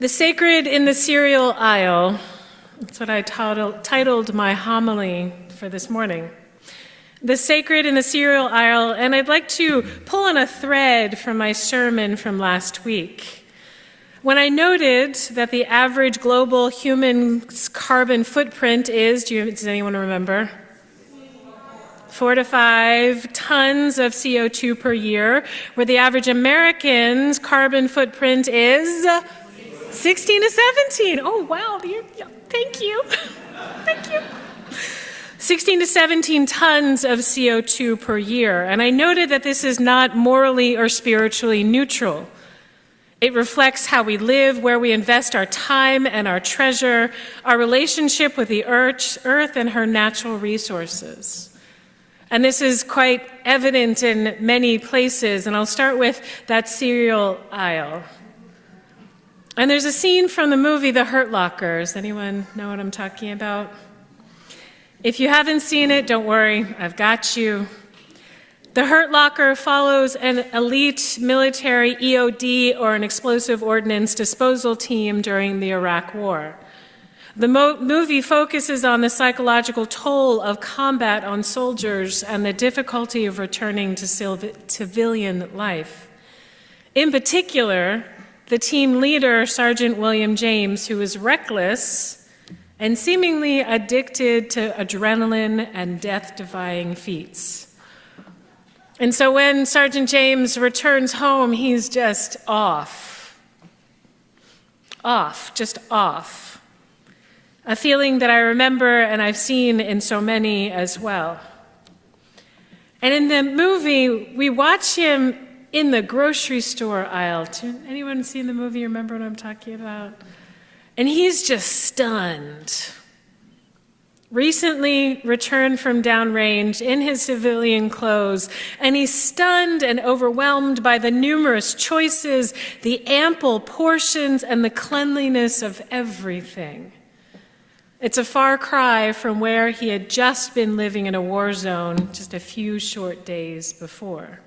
The sacred in the cereal aisle. That's what I titled my homily for this morning. The sacred in the cereal aisle, and I'd like to pull on a thread from my sermon from last week. When I noted that the average global human's carbon footprint is, does anyone remember? 4 to 5 tons of CO2 per year, where the average American's carbon footprint is 16 to 17. Oh, wow. Thank you. Thank you. 16 to 17 tons of CO2 per year. And I noted that this is not morally or spiritually neutral. It reflects how we live, where we invest our time and our treasure, our relationship with the earth and her natural resources. And this is quite evident in many places. And I'll start with that cereal aisle. And there's a scene from the movie The Hurt Locker. Does anyone know what I'm talking about? If you haven't seen it, don't worry, I've got you. The Hurt Locker follows an elite military EOD, or an explosive ordnance disposal team, during the Iraq War. The movie focuses on the psychological toll of combat on soldiers and the difficulty of returning to civilian life. In particular, the team leader, Sergeant William James, who is reckless and seemingly addicted to adrenaline and death-defying feats. And so when Sergeant James returns home, he's just off. Just off. A feeling that I remember and I've seen in so many as well. And in the movie, we watch him in the grocery store aisle. Anyone seen the movie? Remember what I'm talking about? And he's just stunned. Recently returned from downrange in his civilian clothes, and he's stunned and overwhelmed by the numerous choices, the ample portions, and the cleanliness of everything. It's a far cry from where he had just been living in a war zone just a few short days before.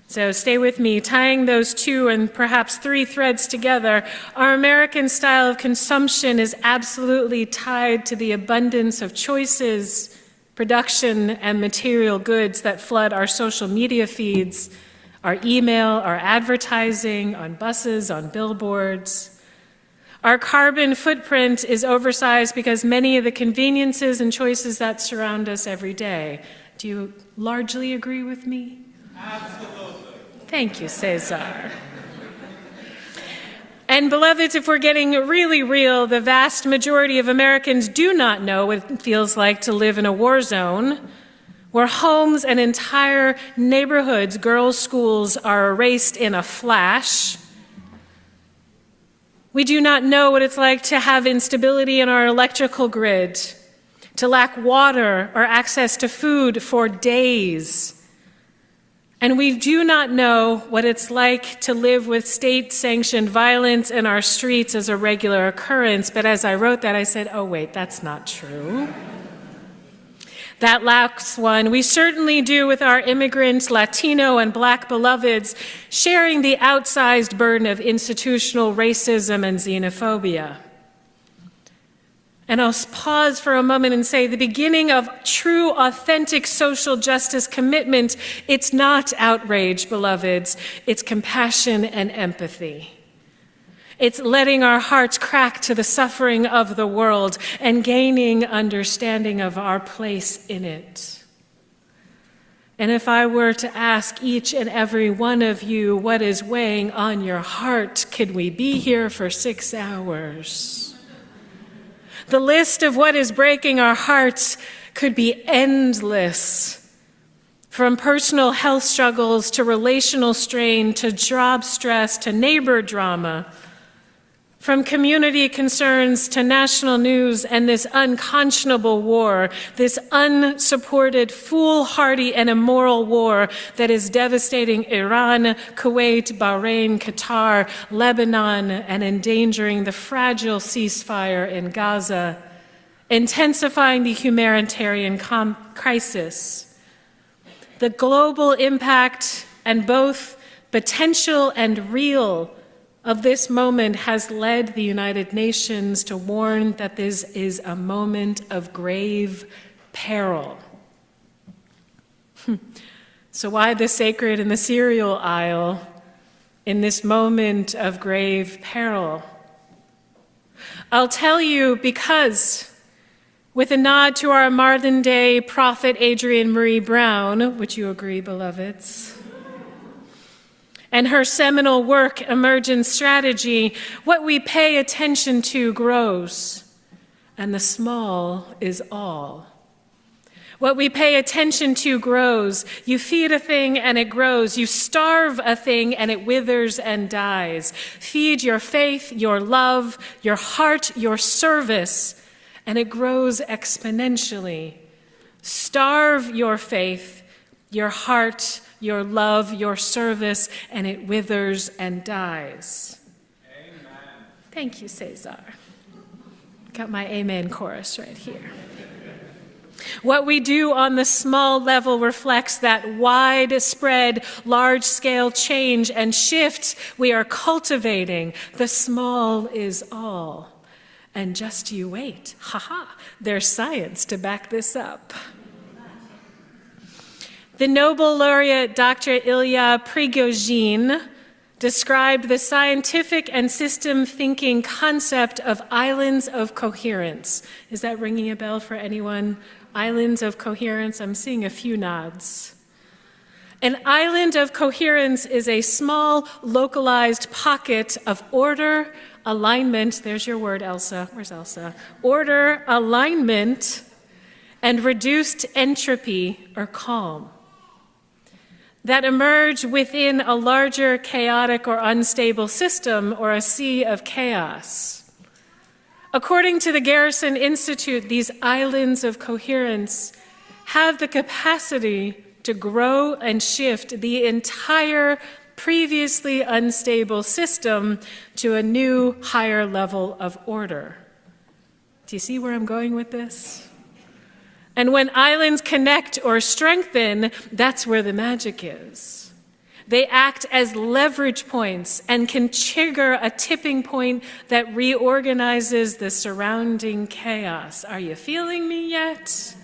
So stay with me. Tying those 2 and perhaps 3 threads together, our American style of consumption is absolutely tied to the abundance of choices, production, and material goods that flood our social media feeds, our email, our advertising, on buses, on billboards. Our carbon footprint is oversized because many of the conveniences and choices that surround us every day. Do you largely agree with me? Absolutely. Thank you, Cesar. And beloveds, if we're getting really real, the vast majority of Americans do not know what it feels like to live in a war zone, where homes and entire neighborhoods, girls' schools, are erased in a flash. We do not know what it's like to have instability in our electrical grid, to lack water or access to food for days. And we do not know what it's like to live with state-sanctioned violence in our streets as a regular occurrence. But as I wrote that, I said, oh, wait, that's not true. That last one, we certainly do with our immigrant, Latino, and Black beloveds, sharing the outsized burden of institutional racism and xenophobia. And I'll pause for a moment and say the beginning of true, authentic social justice commitment, it's not outrage, beloveds. It's compassion and empathy. It's letting our hearts crack to the suffering of the world and gaining understanding of our place in it. And if I were to ask each and every one of you what is weighing on your heart, could we be here for 6 hours? The list of what is breaking our hearts could be endless. From personal health struggles to relational strain to job stress to neighbor drama. From community concerns to national news and this unconscionable war, this unsupported, foolhardy, and immoral war that is devastating Iran, Kuwait, Bahrain, Qatar, Lebanon, and endangering the fragile ceasefire in Gaza, intensifying the humanitarian crisis. The global impact and both potential and real of this moment has led the United Nations to warn that this is a moment of grave peril. So why the sacred in the cereal aisle in this moment of grave peril? I'll tell you because, with a nod to our modern-day prophet Adrienne Marie Brown, would you agree, beloveds? And her seminal work, Emergent Strategy, what we pay attention to grows, and the small is all. What we pay attention to grows. You feed a thing and it grows. You starve a thing and it withers and dies. Feed your faith, your love, your heart, your service, and it grows exponentially. Starve your faith, your heart, your love, your service, and it withers and dies. Amen. Thank you, Cesar. Got my amen chorus right here. What we do on the small level reflects that widespread, large-scale change and shift we are cultivating. The small is all. And just you wait. There's science to back this up. The Nobel laureate Dr. Ilya Prigogine described the scientific and system thinking concept of islands of coherence. Is that ringing a bell for anyone? Islands of coherence? I'm seeing a few nods. An island of coherence is a small, localized pocket of order, alignment, there's your word, Elsa. Where's Elsa? Order, alignment, and reduced entropy or calm that emerge within a larger chaotic or unstable system or a sea of chaos. According to the Garrison Institute, these islands of coherence have the capacity to grow and shift the entire previously unstable system to a new, higher level of order. Do you see where I'm going with this? And when islands connect or strengthen, that's where the magic is. They act as leverage points and can trigger a tipping point that reorganizes the surrounding chaos. Are you feeling me yet?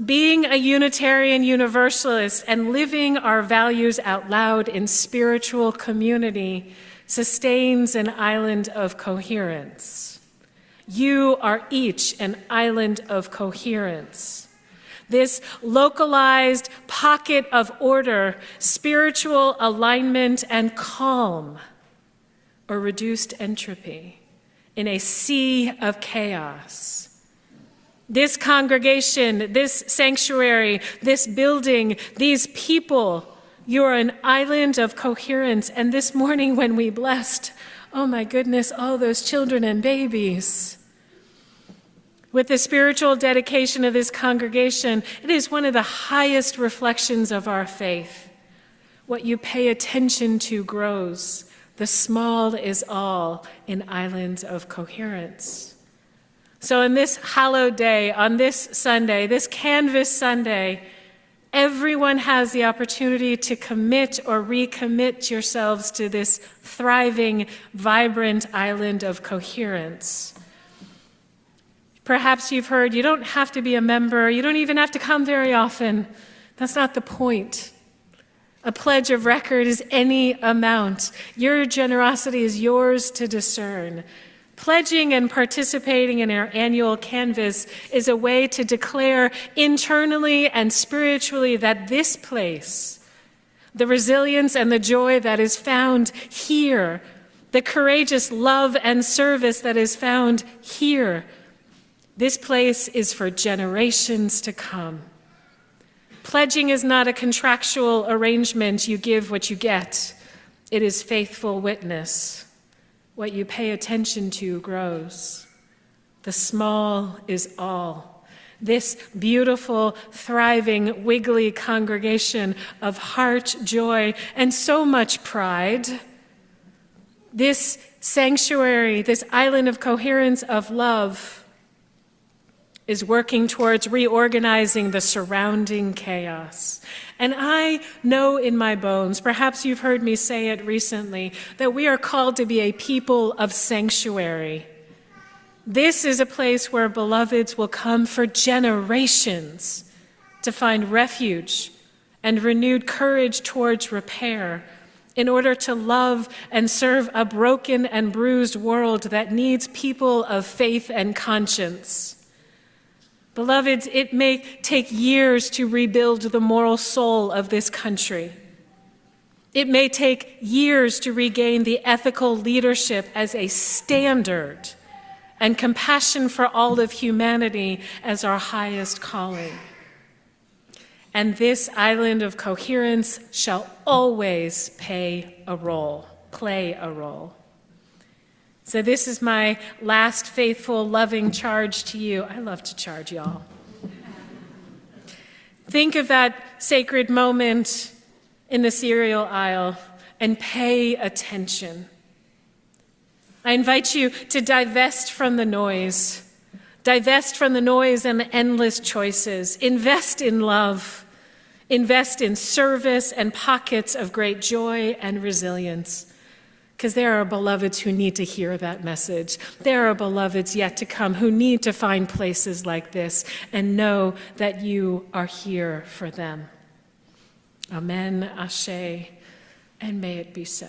Being a Unitarian Universalist and living our values out loud in spiritual community sustains an island of coherence. You are each an island of coherence. This localized pocket of order, spiritual alignment, and calm, or reduced entropy in a sea of chaos. This congregation, this sanctuary, this building, these people, you are an island of coherence. And this morning when we blessed, oh my goodness, all those children and babies, with the spiritual dedication of this congregation, it is one of the highest reflections of our faith. What you pay attention to grows. The small is all in islands of coherence. So on this hallowed day, on this Sunday, this Canvas Sunday, everyone has the opportunity to commit or recommit yourselves to this thriving, vibrant island of coherence. Perhaps you've heard you don't have to be a member, you don't even have to come very often. That's not the point. A pledge of record is any amount. Your generosity is yours to discern. Pledging and participating in our annual Canvas is a way to declare internally and spiritually that this place, the resilience and the joy that is found here, the courageous love and service that is found here, this place is for generations to come. Pledging is not a contractual arrangement, you give what you get. It is faithful witness. What you pay attention to grows. The small is all. This beautiful, thriving, wiggly congregation of heart, joy, and so much pride. This sanctuary, this island of coherence of love, is working towards reorganizing the surrounding chaos. And I know in my bones, perhaps you've heard me say it recently, that we are called to be a people of sanctuary. This is a place where beloveds will come for generations to find refuge and renewed courage towards repair in order to love and serve a broken and bruised world that needs people of faith and conscience. Beloveds, it may take years to rebuild the moral soul of this country. It may take years to regain the ethical leadership as a standard and compassion for all of humanity as our highest calling. And this island of coherence shall always play a role. So this is my last faithful, loving charge to you. I love to charge y'all. Think of that sacred moment in the cereal aisle and pay attention. I invite you to divest from the noise. Divest from the noise and the endless choices. Invest in love. Invest in service and pockets of great joy and resilience. Because there are beloveds who need to hear that message. There are beloveds yet to come who need to find places like this and know that you are here for them. Amen, Ashe, and may it be so.